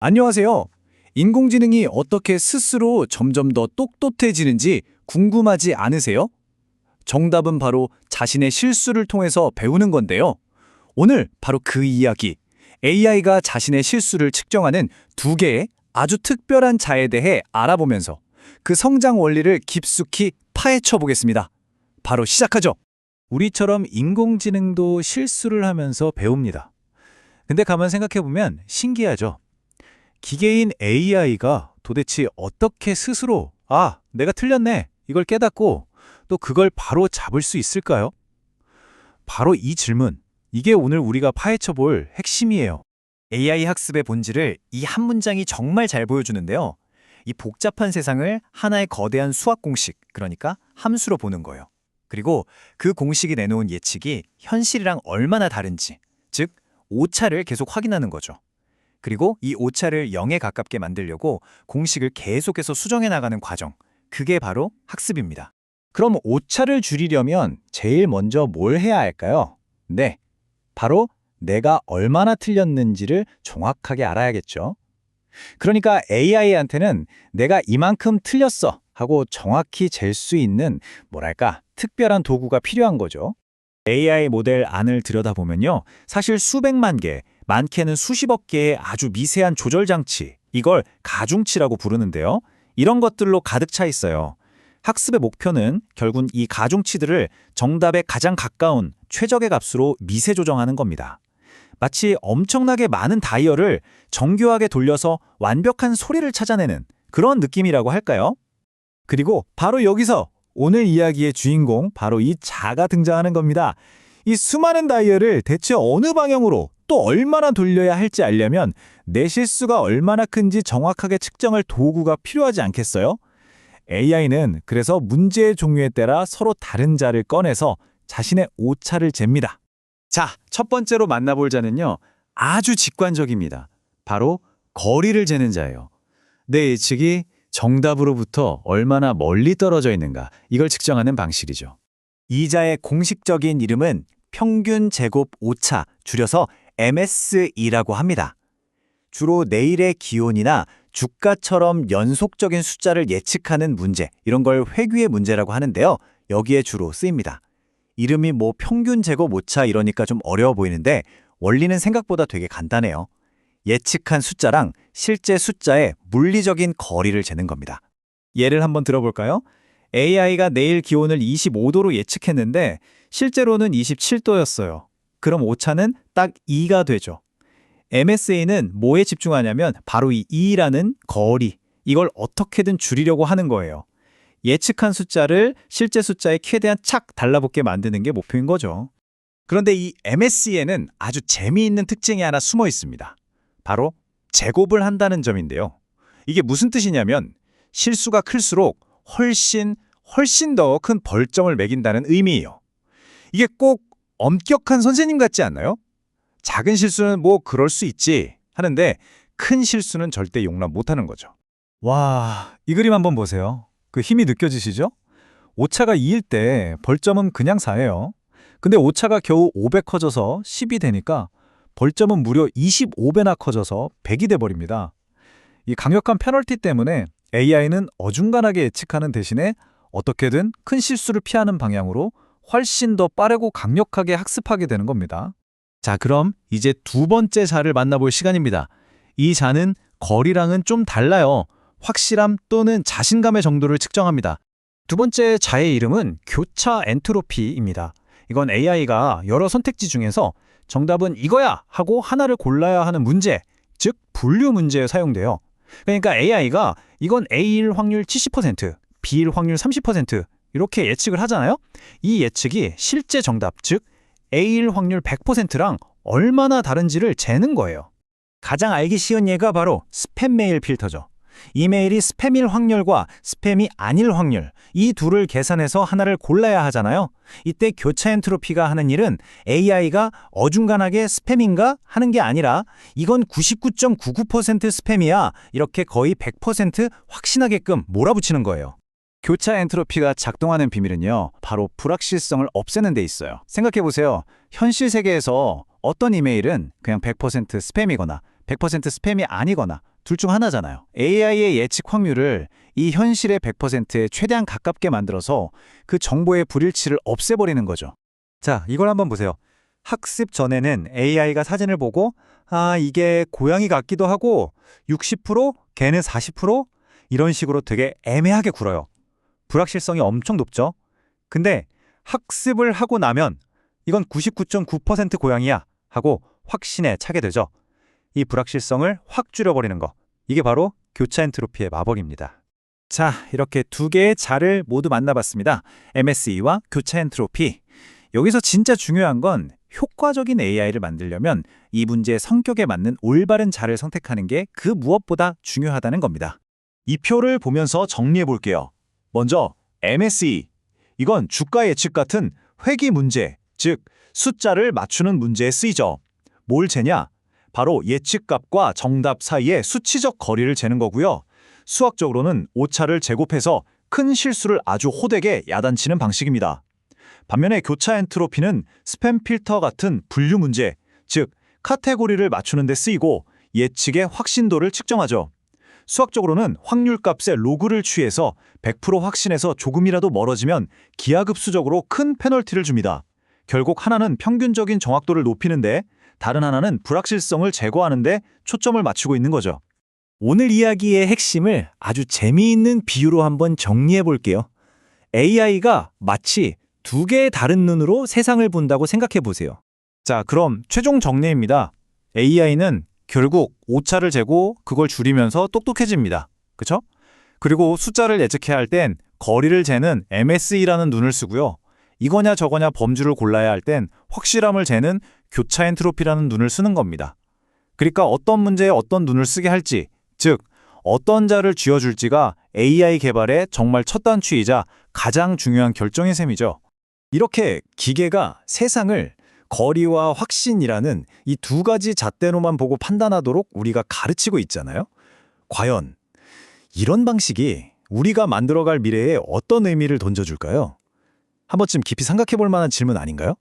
안녕하세요. 인공지능이 어떻게 스스로 점점 더 똑똑해지는지 궁금하지 않으세요? 정답은 바로 자신의 실수를 통해서 배우는 건데요. 오늘 바로 그 이야기, AI가 자신의 실수를 측정하는 두 개의 아주 특별한 자에 대해 알아보면서 그 성장 원리를 깊숙이 파헤쳐 보겠습니다. 바로 시작하죠. 우리처럼 인공지능도 실수를 하면서 배웁니다. 근데 가만 생각해보면 신기하죠? 기계인 AI가 도대체 어떻게 스스로 내가 틀렸네 이걸 깨닫고 또 그걸 바로 잡을 수 있을까요? 바로 이 질문, 이게 오늘 우리가 파헤쳐 볼 핵심이에요. AI 학습의 본질을 이 한 문장이 정말 잘 보여주는데요. 이 복잡한 세상을 하나의 거대한 수학 공식, 그러니까 함수로 보는 거예요. 그리고 그 공식이 내놓은 예측이 현실이랑 얼마나 다른지, 즉 오차를 계속 확인하는 거죠. 그리고 이 오차를 0에 가깝게 만들려고 공식을 계속해서 수정해 나가는 과정, 그게 바로 학습입니다. 그럼 오차를 줄이려면 제일 먼저 뭘 해야 할까요? 네, 바로 내가 얼마나 틀렸는지를 정확하게 알아야겠죠. 그러니까 AI한테는 내가 이만큼 틀렸어 하고 정확히 잴 수 있는 특별한 도구가 필요한 거죠. AI 모델 안을 들여다보면요, 사실 수백만 개, 많게는 수십억 개의 아주 미세한 조절 장치, 이걸 가중치라고 부르는데요. 이런 것들로 가득 차 있어요. 학습의 목표는 결국 이 가중치들을 정답에 가장 가까운 최적의 값으로 미세 조정하는 겁니다. 마치 엄청나게 많은 다이얼을 정교하게 돌려서 완벽한 소리를 찾아내는 그런 느낌이라고 할까요? 그리고 바로 여기서 오늘 이야기의 주인공, 바로 이 자가 등장하는 겁니다. 이 수많은 다이얼을 대체 어느 방향으로 또 얼마나 돌려야 할지 알려면 내 실수가 얼마나 큰지 정확하게 측정할 도구가 필요하지 않겠어요? AI는 그래서 문제의 종류에 따라 서로 다른 자를 꺼내서 자신의 오차를 잽니다. 자, 첫 번째로 만나볼 자는요, 아주 직관적입니다. 바로 거리를 재는 자예요. 내 예측이 정답으로부터 얼마나 멀리 떨어져 있는가, 이걸 측정하는 방식이죠. 이 자의 공식적인 이름은 평균 제곱 오차, 줄여서 MSE라고 합니다. 주로 내일의 기온이나 주가처럼 연속적인 숫자를 예측하는 문제, 이런 걸 회귀의 문제라고 하는데요. 여기에 주로 쓰입니다. 이름이 평균 제곱 오차 이러니까 좀 어려워 보이는데 원리는 생각보다 되게 간단해요. 예측한 숫자랑 실제 숫자의 물리적인 거리를 재는 겁니다. 예를 한번 들어볼까요? AI가 내일 기온을 25도로 예측했는데 실제로는 27도였어요. 그럼 오차는 딱 2가 되죠. MSA는 뭐에 집중하냐면 바로 이 2라는 거리, 이걸 어떻게든 줄이려고 하는 거예요. 예측한 숫자를 실제 숫자에 최대한 착 달라붙게 만드는 게 목표인 거죠. 그런데 이 MSE에는 아주 재미있는 특징이 하나 숨어 있습니다. 바로 제곱을 한다는 점인데요. 이게 무슨 뜻이냐면 실수가 클수록 훨씬 더 큰 벌점을 매긴다는 의미예요. 이게 꼭 엄격한 선생님 같지 않나요? 작은 실수는 그럴 수 있지 하는데 큰 실수는 절대 용납 못하는 거죠. 와, 이 그림 한번 보세요. 그 힘이 느껴지시죠? 오차가 2일 때 벌점은 그냥 4예요. 근데 오차가 겨우 5배 커져서 10이 되니까 벌점은 무려 25배나 커져서 100이 돼버립니다. 이 강력한 페널티 때문에 AI는 어중간하게 예측하는 대신에 어떻게든 큰 실수를 피하는 방향으로 훨씬 더 빠르고 강력하게 학습하게 되는 겁니다. 자, 그럼 이제 두 번째 자를 만나볼 시간입니다. 이 자는 거리랑은 좀 달라요. 확실함 또는 자신감의 정도를 측정합니다. 두 번째 자의 이름은 교차 엔트로피입니다. 이건 AI가 여러 선택지 중에서 정답은 이거야 하고 하나를 골라야 하는 문제, 즉 분류 문제에 사용돼요. 그러니까 AI가 이건 A일 확률 70%, B일 확률 30% 이렇게 예측을 하잖아요. 이 예측이 실제 정답, 즉 A일 확률 100%랑 얼마나 다른지를 재는 거예요. 가장 알기 쉬운 예가 바로 스팸 메일 필터죠. 이메일이 스팸일 확률과 스팸이 아닐 확률, 이 둘을 계산해서 하나를 골라야 하잖아요. 이때 교차 엔트로피가 하는 일은 AI가 어중간하게 스팸인가 하는 게 아니라 이건 99.99% 스팸이야, 이렇게 거의 100% 확신하게끔 몰아붙이는 거예요. 교차 엔트로피가 작동하는 비밀은요, 바로 불확실성을 없애는 데 있어요. 생각해보세요. 현실 세계에서 어떤 이메일은 그냥 100% 스팸이거나 100% 스팸이 아니거나 둘 중 하나잖아요. AI의 예측 확률을 이 현실의 100%에 최대한 가깝게 만들어서 그 정보의 불일치를 없애버리는 거죠. 자, 이걸 한번 보세요. 학습 전에는 AI가 사진을 보고 이게 고양이 같기도 하고 60%, 걔는 40% 이런 식으로 되게 애매하게 굴어요. 불확실성이 엄청 높죠? 근데 학습을 하고 나면 이건 99.9% 고양이야 하고 확신에 차게 되죠. 이 불확실성을 확 줄여버리는 거. 이게 바로 교차 엔트로피의 마법입니다. 자, 이렇게 두 개의 자를 모두 만나봤습니다. MSE와 교차 엔트로피. 여기서 진짜 중요한 건 효과적인 AI를 만들려면 이 문제의 성격에 맞는 올바른 자를 선택하는 게 그 무엇보다 중요하다는 겁니다. 이 표를 보면서 정리해 볼게요. 먼저 MSE. 이건 주가 예측 같은 회귀 문제, 즉 숫자를 맞추는 문제에 쓰이죠. 뭘 재냐? 바로 예측값과 정답 사이의 수치적 거리를 재는 거고요. 수학적으로는 오차를 제곱해서 큰 실수를 아주 호되게 야단치는 방식입니다. 반면에 교차 엔트로피는 스팸 필터 같은 분류 문제, 즉 카테고리를 맞추는 데 쓰이고 예측의 확신도를 측정하죠. 수학적으로는 확률값의 로그를 취해서 100% 확신에서 조금이라도 멀어지면 기하급수적으로 큰 페널티를 줍니다. 결국 하나는 평균적인 정확도를 높이는데 다른 하나는 불확실성을 제거하는데 초점을 맞추고 있는 거죠. 오늘 이야기의 핵심을 아주 재미있는 비유로 한번 정리해 볼게요. AI가 마치 두 개의 다른 눈으로 세상을 본다고 생각해 보세요. 자, 그럼 최종 정리입니다. AI는 결국 오차를 재고 그걸 줄이면서 똑똑해집니다. 그쵸? 그리고 숫자를 예측해야 할 땐 거리를 재는 MSE라는 눈을 쓰고요. 이거냐 저거냐 범주를 골라야 할 땐 확실함을 재는 교차 엔트로피라는 눈을 쓰는 겁니다. 그러니까 어떤 문제에 어떤 눈을 쓰게 할지, 즉 어떤 자를 쥐어줄지가 AI 개발의 정말 첫 단추이자 가장 중요한 결정의 셈이죠. 이렇게 기계가 세상을 거리와 확신이라는 이 두 가지 잣대로만 보고 판단하도록 우리가 가르치고 있잖아요. 과연 이런 방식이 우리가 만들어갈 미래에 어떤 의미를 던져줄까요? 한 번쯤 깊이 생각해 볼 만한 질문 아닌가요?